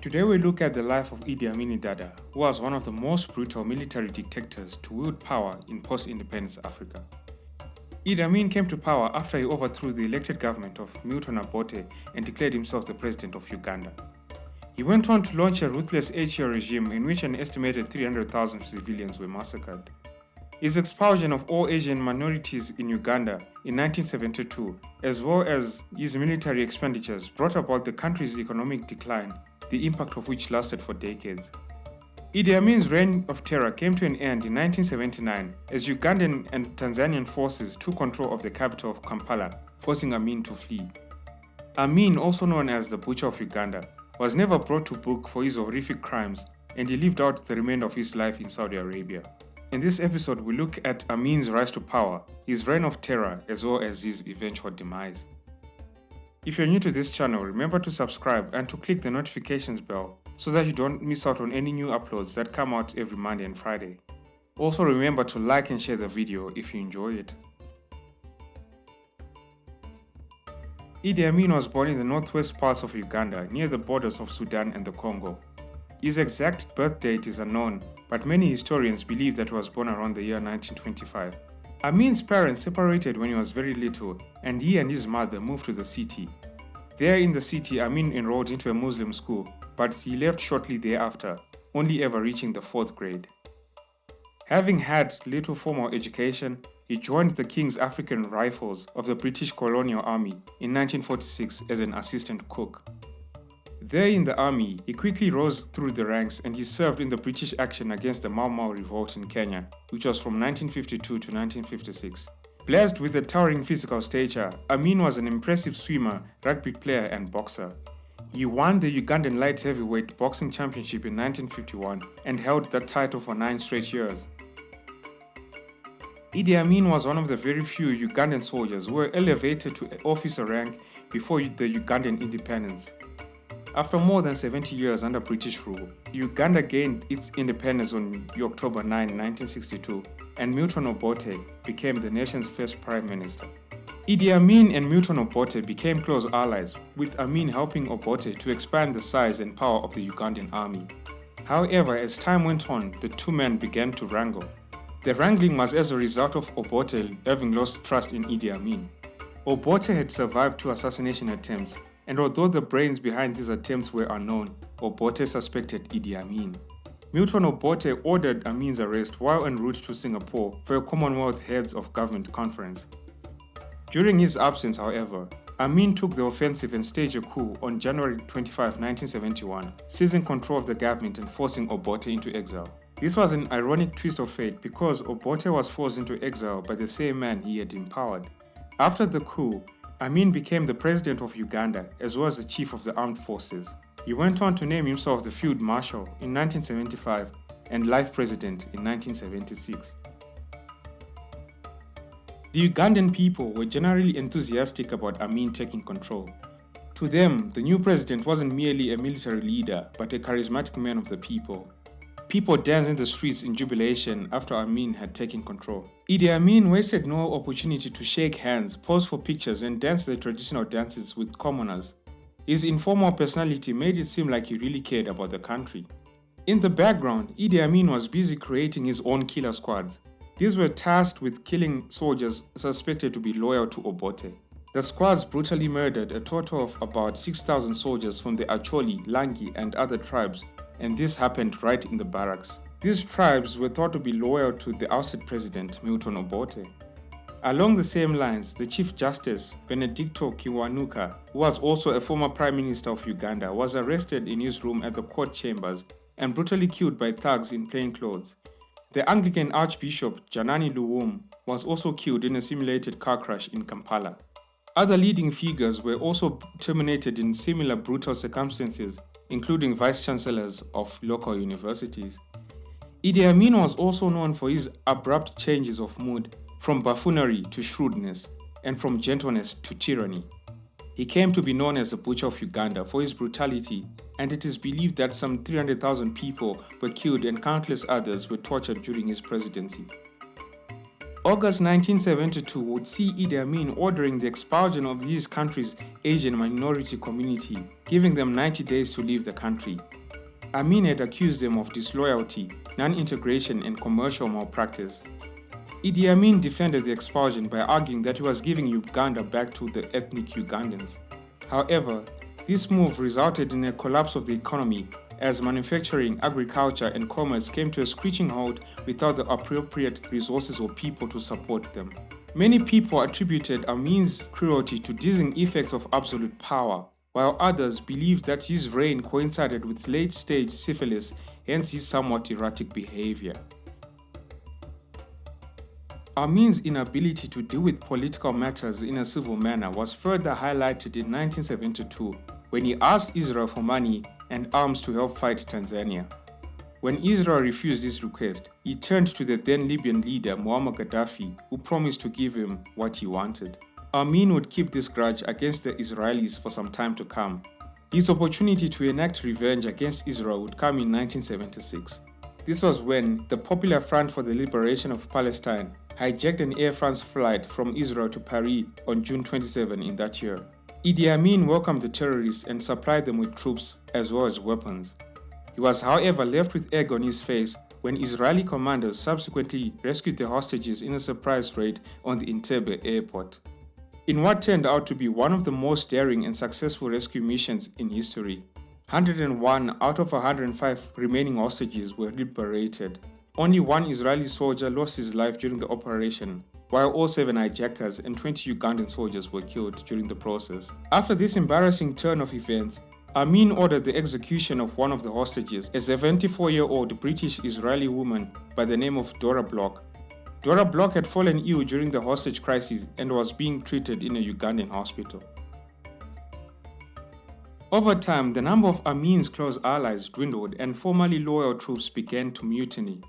Today we look at the life of Idi Amin Dada, who was one of the most brutal military dictators to wield power in post-independence Africa. Idi Amin came to power after he overthrew the elected government of Milton Obote and declared himself the president of Uganda. He went on to launch a ruthless 8-year regime in which an estimated 300,000 civilians were massacred. His expulsion of all Asian minorities in Uganda in 1972, as well as his military expenditures, brought about the country's economic decline, the impact of which lasted for decades. Idi Amin's reign of terror came to an end in 1979 as Ugandan and Tanzanian forces took control of the capital of Kampala, forcing Amin to flee. Amin, also known as the Butcher of Uganda, was never brought to book for his horrific crimes, and he lived out the remainder of his life in Saudi Arabia. In this episode, we look at Amin's rise to power, his reign of terror, as well as his eventual demise. If you're new to this channel, remember to subscribe and to click the notifications bell so that you don't miss out on any new uploads that come out every Monday and Friday. Also remember to like and share the video if you enjoy it. Idi Amin was born in the northwest parts of Uganda, near the borders of Sudan and the Congo. His exact birth date is unknown, but many historians believe that he was born around the year 1925. Amin's parents separated when he was very little, and he and his mother moved to the city. There in the city, Amin enrolled into a Muslim school, but he left shortly thereafter, only ever reaching the 4th grade. Having had little formal education, he joined the King's African Rifles of the British Colonial Army in 1946 as an assistant cook. There in the army, he quickly rose through the ranks and he served in the British action against the Mau Mau revolt in Kenya, which was from 1952 to 1956. Blessed with a towering physical stature, Amin was an impressive swimmer, rugby player and boxer. He won the Ugandan light heavyweight boxing championship in 1951 and held that title for 9 straight years. Idi Amin was one of the very few Ugandan soldiers who were elevated to officer rank before the Ugandan independence. After more than 70 years under British rule, Uganda gained its independence on October 9, 1962, and Milton Obote became the nation's first prime minister. Idi Amin and Milton Obote became close allies, with Amin helping Obote to expand the size and power of the Ugandan army. However, as time went on, the two men began to wrangle. The wrangling was as a result of Obote having lost trust in Idi Amin. Obote had survived 2 assassination attempts, and although the brains behind these attempts were unknown, Obote suspected Idi Amin. Milton Obote ordered Amin's arrest while en route to Singapore for a Commonwealth Heads of Government conference. During his absence, however, Amin took the offensive and staged a coup on January 25, 1971, seizing control of the government and forcing Obote into exile. This was an ironic twist of fate because Obote was forced into exile by the same man he had empowered. After the coup, Amin became the president of Uganda as well as the chief of the armed forces. He went on to name himself the Field Marshal in 1975 and Life President in 1976. The Ugandan people were generally enthusiastic about Amin taking control. To them, the new president wasn't merely a military leader but a charismatic man of the people. People danced in the streets in jubilation after Amin had taken control. Idi Amin wasted no opportunity to shake hands, pose for pictures, and dance the traditional dances with commoners. His informal personality made it seem like he really cared about the country. In the background, Idi Amin was busy creating his own killer squads. These were tasked with killing soldiers suspected to be loyal to Obote. The squads brutally murdered a total of about 6,000 soldiers from the Acholi, Langi, and other tribes, and this happened right in the barracks. These tribes were thought to be loyal to the ousted president, Milton Obote. Along the same lines, the Chief Justice, Benedicto Kiwanuka, who was also a former Prime Minister of Uganda, was arrested in his room at the court chambers and brutally killed by thugs in plain clothes. The Anglican Archbishop, Janani Luwum, was also killed in a simulated car crash in Kampala. Other leading figures were also terminated in similar brutal circumstances, including vice-chancellors of local universities. Idi Amin was also known for his abrupt changes of mood, from buffoonery to shrewdness, and from gentleness to tyranny. He came to be known as the Butcher of Uganda for his brutality, and it is believed that some 300,000 people were killed and countless others were tortured during his presidency. August 1972 would see Idi Amin ordering the expulsion of his country's Asian minority community, giving them 90 days to leave the country. Amin had accused them of disloyalty, non-integration, and commercial malpractice. Idi Amin defended the expulsion by arguing that he was giving Uganda back to the ethnic Ugandans. However, this move resulted in a collapse of the economy as manufacturing, agriculture, and commerce came to a screeching halt without the appropriate resources or people to support them. Many people attributed Amin's cruelty to dizzying effects of absolute power, while others believed that his reign coincided with late-stage syphilis, hence his somewhat erratic behavior. Amin's inability to deal with political matters in a civil manner was further highlighted in 1972 when he asked Israel for money and arms to help fight Tanzania. When Israel refused his request, he turned to the then Libyan leader Muammar Gaddafi, who promised to give him what he wanted. Amin would keep this grudge against the Israelis for some time to come. His opportunity to enact revenge against Israel would come in 1976. This was when the Popular Front for the Liberation of Palestine hijacked an Air France flight from Israel to Paris on June 27 in that year. Idi Amin welcomed the terrorists and supplied them with troops as well as weapons. He was, however, left with egg on his face when Israeli commanders subsequently rescued the hostages in a surprise raid on the Entebbe airport. In what turned out to be one of the most daring and successful rescue missions in history, 101 out of 105 remaining hostages were liberated. Only one Israeli soldier lost his life during the operation, while all 7 hijackers and 20 Ugandan soldiers were killed during the process. After this embarrassing turn of events, Amin ordered the execution of one of the hostages, a 74-year-old British-Israeli woman by the name of Dora Bloch. Dora Bloch had fallen ill during the hostage crisis and was being treated in a Ugandan hospital. Over time, the number of Amin's close allies dwindled and formerly loyal troops began to mutiny.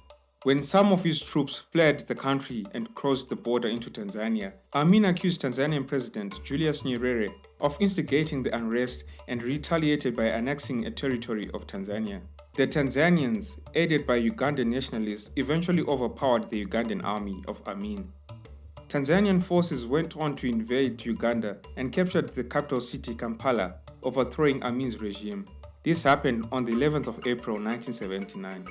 When some of his troops fled the country and crossed the border into Tanzania, Amin accused Tanzanian President Julius Nyerere of instigating the unrest and retaliated by annexing a territory of Tanzania. The Tanzanians, aided by Ugandan nationalists, eventually overpowered the Ugandan army of Amin. Tanzanian forces went on to invade Uganda and captured the capital city Kampala, overthrowing Amin's regime. This happened on the 11th of April 1979.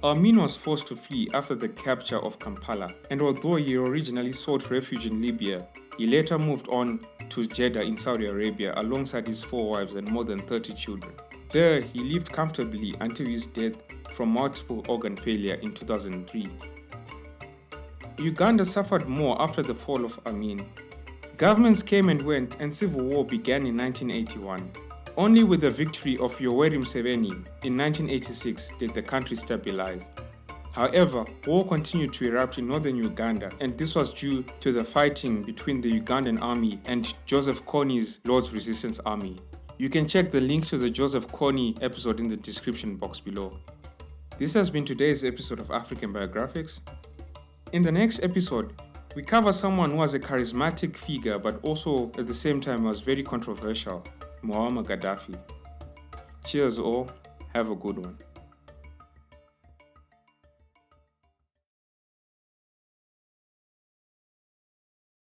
Amin was forced to flee after the capture of Kampala, and although he originally sought refuge in Libya, he later moved on to Jeddah in Saudi Arabia alongside his 4 wives and more than 30 children. There, he lived comfortably until his death from multiple organ failure in 2003. Uganda suffered more after the fall of Amin. Governments came and went, and civil war began in 1981. Only with the victory of Yoweri Museveni in 1986 did the country stabilize. However, war continued to erupt in northern Uganda, and this was due to the fighting between the Ugandan army and Joseph Kony's Lord's Resistance Army. You can check the link to the Joseph Kony episode in the description box below. This has been today's episode of African Biographics. In the next episode, we cover someone who was a charismatic figure but also at the same time was very controversial, Muammar Gaddafi. Cheers all, have a good one.